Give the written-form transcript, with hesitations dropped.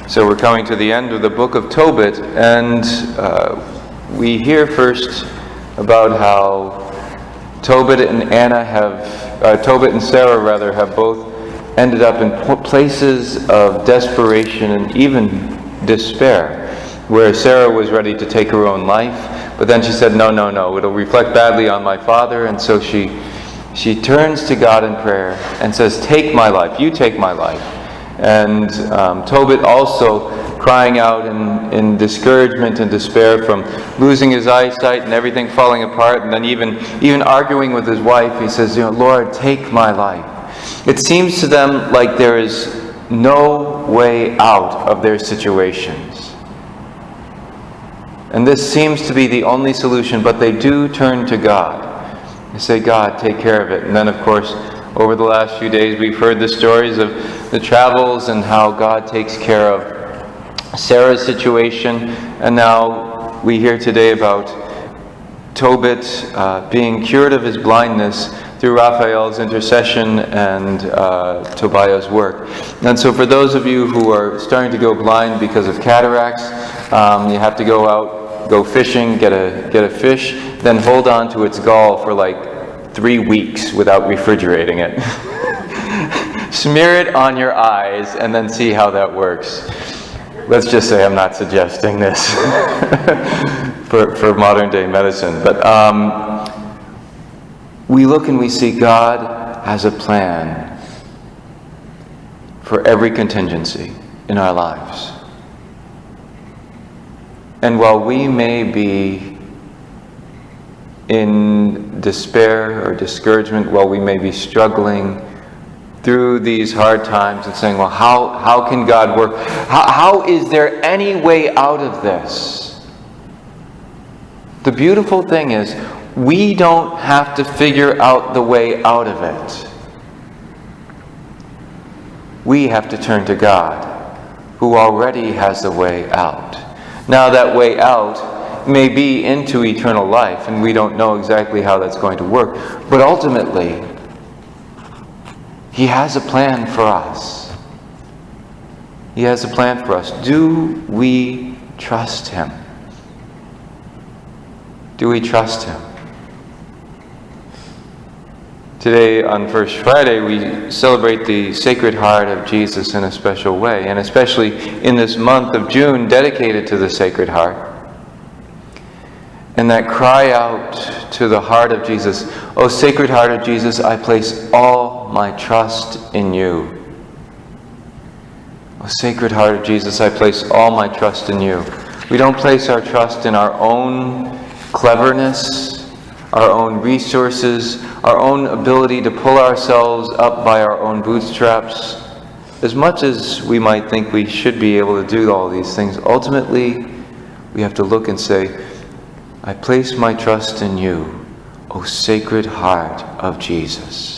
So we're coming to the end of the book of Tobit, and we hear first about how Tobit and Sarah rather have both ended up in places of desperation and even despair, where Sarah was ready to take her own life, but then she said, no, it'll reflect badly on my father, and so she turns to God in prayer and says, take my life, you take my life. And Tobit also crying out in discouragement and despair from losing his eyesight and everything falling apart, and then even arguing with his wife, he says, Lord, take my life. It seems to them like there is no way out of their situations. And this seems to be the only solution, but they do turn to God. They say, God, take care of it. And then, of course, over the last few days, we've heard the stories of the travels and how God takes care of Sarah's situation. And now we hear today about Tobit being cured of his blindness through Raphael's intercession and Tobiah's work. And so for those of you who are starting to go blind because of cataracts, you have to go fishing, get a fish, then hold on to its gall for like 3 weeks without refrigerating it. Smear it on your eyes and then see how that works. Let's just say I'm not suggesting this for modern day medicine. But we look and we see God has a plan for every contingency in our lives. And while we may be in despair or discouragement, while we may be struggling through these hard times and saying, well, how can God work? How is there any way out of this? The beautiful thing is, we don't have to figure out the way out of it. We have to turn to God, who already has the way out. Now that way out may be into eternal life, and we don't know exactly how that's going to work. But ultimately, He has a plan for us. He has a plan for us. Do we trust Him? Do we trust Him? Today, on First Friday, we celebrate the Sacred Heart of Jesus in a special way, and especially in this month of June dedicated to the Sacred Heart. And that cry out to the heart of Jesus, O Sacred Heart of Jesus, I place all my trust in you. O Sacred Heart of Jesus, I place all my trust in you. We don't place our trust in our own cleverness, our own resources, our own ability to pull ourselves up by our own bootstraps. As much as we might think we should be able to do all these things, ultimately we have to look and say, I place my trust in you, O Sacred Heart of Jesus.